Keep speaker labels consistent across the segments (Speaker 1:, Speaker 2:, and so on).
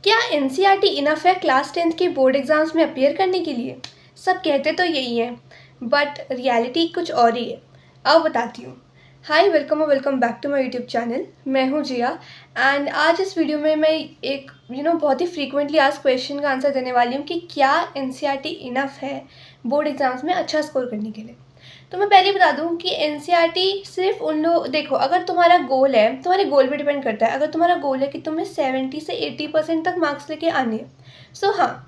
Speaker 1: क्या NCERT enough है class 10th के बोर्ड एग्ज़ाम्स में अपीयर करने के लिए? सब कहते तो यही हैं, बट रियलिटी कुछ और ही है। अब बताती हूँ। हाय, वेलकम और welcome back to my YouTube channel. मैं हूँ जिया एंड आज इस वीडियो में मैं एक बहुत ही फ्रीक्वेंटली आस्क्ड क्वेश्चन का आंसर देने वाली हूँ कि क्या एनसीईआरटी इनफ है बोर्ड एग्ज़ाम्स में अच्छा स्कोर करने के लिए। तो मैं पहले बता दूं कि एनसीईआरटी सिर्फ उन लोग, देखो, अगर तुम्हारा गोल है, तुम्हारे गोल पे डिपेंड करता है। अगर तुम्हारा गोल है कि तुम्हें 70 से 80% तक मार्क्स लेके आने हैं, सो हाँ,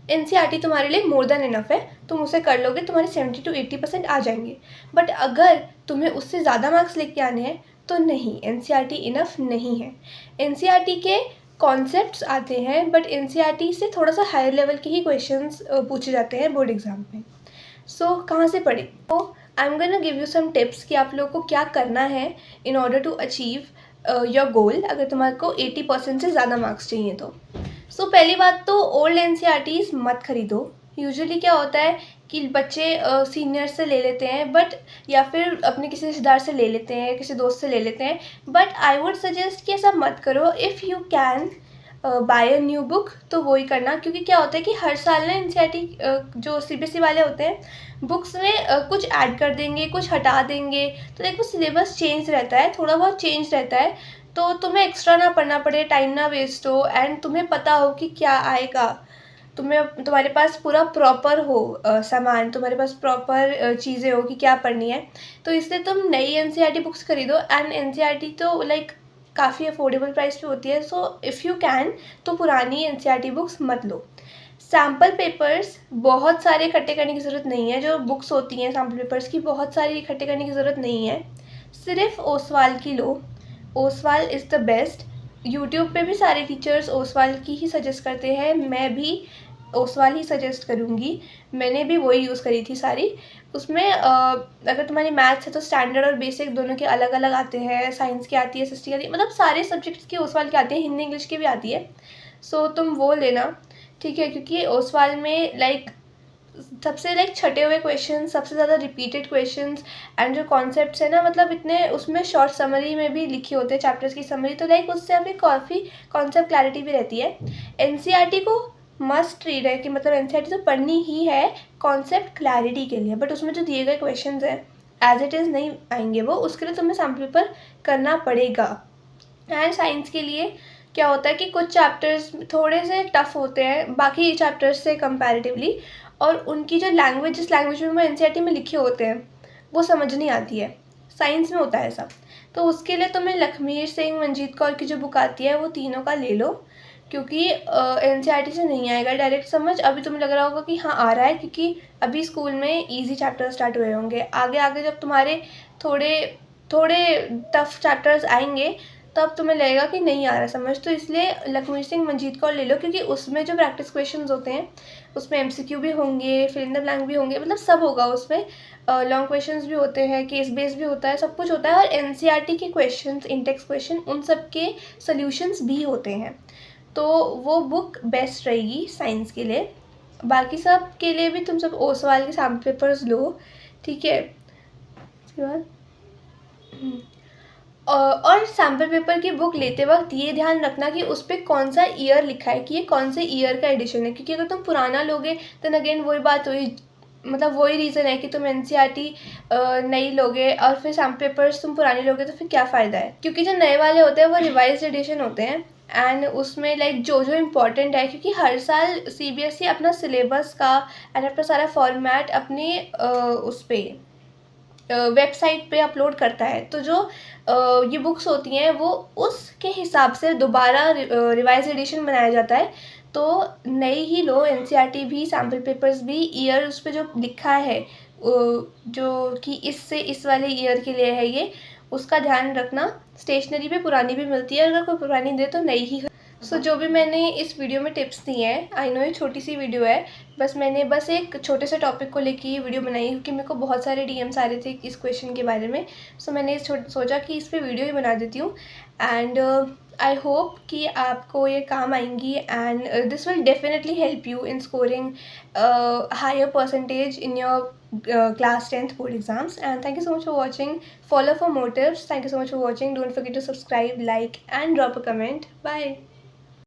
Speaker 1: एनसीईआरटी तुम्हारे लिए मोर देन इनफ है। तुम उसे कर लोगे, तुम्हारे 70 to 80% आ जाएंगे। बट अगर तुम्हें उससे ज़्यादा मार्क्स लेके आने हैं तो नहीं, एनसीईआरटी इनफ नहीं है। एनसीईआरटी के कॉन्सेप्ट्स आते हैं, बट एनसीईआरटी से थोड़ा सा हायर लेवल के ही क्वेश्चंस पूछे जाते हैं बोर्ड एग्जाम में। सो कहाँ से पढ़े? तो I am gonna give you some tips कि आप लोगों को क्या करना है in order to achieve your goal, अगर तुम्हारे को 80% से ज़्यादा मार्क्स चाहिए तो। सो पहली बात तो ओल्ड एनसीईआरटीज़ मत खरीदो। यूजुअली क्या होता है कि बच्चे सीनियर से ले लेते हैं, बट या फिर अपने किसी रिश्तेदार से ले लेते हैं, किसी दोस्त से ले लेते हैं। बट आई वुड सजेस्ट कि ऐसा मत करो। If you can buy a new book तो वो ही करना, क्योंकि क्या होता है कि हर साल ना एनसीईआरटी जो सीबीएसई वाले होते हैं बुक्स में कुछ ऐड कर देंगे, कुछ हटा देंगे। तो देखो, सिलेबस चेंज रहता है, थोड़ा बहुत चेंज रहता है, तो तुम्हें एक्स्ट्रा ना पढ़ना पड़े, टाइम ना वेस्ट हो, एंड तुम्हें पता हो कि क्या आएगा। तुम्हारे पास पूरा प्रॉपर हो सामान, तुम्हारे पास प्रॉपर चीज़ें हो कि क्या पढ़नी है। तो इसलिए तुम नई एनसीईआरटी बुक्स खरीदो। एंड एनसीईआरटी तो लाइक काफ़ी अफोर्डेबल प्राइस पे होती है। सो इफ़ यू कैन तो पुरानी एनसीईआरटी बुक्स मत लो। सैम्पल पेपर्स बहुत सारे इकट्ठे करने की ज़रूरत नहीं है। जो बुक्स होती हैं सैम्पल पेपर्स की, बहुत सारी इकट्ठे करने की ज़रूरत नहीं है। सिर्फ ओसवाल की लो। Oswaal is the best. YouTube पे भी सारे टीचर्स ओसवाल की ही सजेस्ट करते हैं, मैं भी ओसवाल ही सजेस्ट करूँगी। मैंने भी वही यूज़ करी थी सारी। उसमें अगर तुम्हारी मैथ्स है तो स्टैंडर्ड और बेसिक दोनों के अलग अलग आते हैं। साइंस की आती है, एसएसटी की आती है, मतलब सारे सब्जेक्ट्स की ओसवाल की आती है, हिंदी इंग्लिश की भी आती है। सो तुम वो लेना, ठीक है, क्योंकि ओसवाल में सबसे छटे हुए क्वेश्चन, सबसे ज़्यादा रिपीटेड क्वेश्चंस, एंड जो कॉन्सेप्ट्स है ना, मतलब इतने उसमें शॉर्ट समरी में भी लिखे होते हैं चैप्टर्स की समरी, तो उससे आपकी काफ़ी कॉन्सेप्ट क्लैरिटी भी रहती है। एनसीईआरटी को मस्ट रीड है कि मतलब एनसीईआरटी तो पढ़नी ही है कॉन्सेप्ट क्लैरिटी के लिए, बट उसमें जो दिए गए क्वेश्चन हैं एज इट इज़ नहीं आएंगे वो, उसके लिए तुम्हें सैम्पल पेपर करना पड़ेगा। एंड साइंस के लिए क्या होता है कि कुछ चैप्टर्स थोड़े से टफ होते हैं बाकी चैप्टर्स से कंपैरेटिवली, और उनकी जो लैंग्वेज, जिस लैंग्वेज में वो एनसीईआरटी में लिखे होते हैं वो समझ नहीं आती है। साइंस में होता है ऐसा। तो उसके लिए तुम्हें लखमीर सिंह, मंजीत कौर की जो बुक आती है वो तीनों का ले लो, क्योंकि एनसीईआरटी से नहीं आएगा डायरेक्ट समझ। अभी तुम्हें लग रहा होगा कि हाँ आ रहा है, क्योंकि अभी स्कूल में ईजी चैप्टर स्टार्ट हुए होंगे। आगे आगे जब तुम्हारे थोड़े थोड़े टफ चैप्टर्स आएंगे तब तुम्हें लगेगा कि नहीं आ रहा समझ। तो इसलिए लखमीर सिंह, मंजीत कौर ले लो, क्योंकि उसमें जो प्रैक्टिस क्वेश्चंस होते हैं उसमें एमसीक्यू भी होंगे, फिल इन द ब्लैंक भी होंगे, मतलब सब होगा उसमें। लॉन्ग क्वेश्चंस भी होते हैं, केस बेस भी होता है, सब कुछ होता है। और एनसीईआरटी के क्वेश्चंस, इंटेक्स क्वेश्चन, उन सब के सोल्यूशंस भी होते हैं। तो वो बुक बेस्ट रहेगी साइंस के लिए। बाकी सब के लिए भी तुम सब ओसवाल के सैम्पल पेपर्स लो, ठीक है। उसके बाद और सैम्पल पेपर की बुक लेते वक्त ये ध्यान रखना कि उस पर कौन सा ईयर लिखा है, कि ये कौन से ईयर का एडिशन है। क्योंकि अगर तुम पुराना लोगे देन अगेन वही बात हुई, मतलब वही रीज़न है कि तुम एनसीईआरटी नई लोगे और फिर सैम्पल पेपर्स तुम पुराने लोगे तो फिर क्या फ़ायदा है। क्योंकि जो नए वाले होते हैं वो रिवाइज एडिशन होते हैं, एंड उसमें जो जो इम्पोर्टेंट है, क्योंकि हर साल सीबीएसई अपना सिलेबस का एंड अपना सारा फॉर्मेट अपने उस पर वेबसाइट पे अपलोड करता है। तो जो ये बुक्स होती हैं वो उसके हिसाब से दोबारा रिवाइज एडिशन बनाया जाता है। तो नई ही लो, एनसीईआरटी भी, सैम्पल पेपर्स भी, ईयर उस पर जो लिखा है जो कि इससे इस वाले ईयर के लिए है ये, उसका ध्यान रखना। स्टेशनरी पे पुरानी भी मिलती है, अगर कोई पुरानी दे तो नई ही। सो जो भी मैंने इस वीडियो में टिप्स दी हैं, आई नो ये छोटी सी वीडियो है, मैंने एक छोटे से टॉपिक को लेके ये वीडियो बनाई, क्योंकि मेरे को बहुत सारे डीएम्स आ रहे थे इस क्वेश्चन के बारे में। सो मैंने सोचा कि इस पर वीडियो ही बना देती हूँ। एंड आई होप कि आपको ये काम आएंगी, and this will definitely help you in scoring higher percentage in your class 10th board exams. And thank you so much for watching. Follow for more tips. Thank you so much for watching. Don't forget to subscribe, like, and drop a comment. Bye.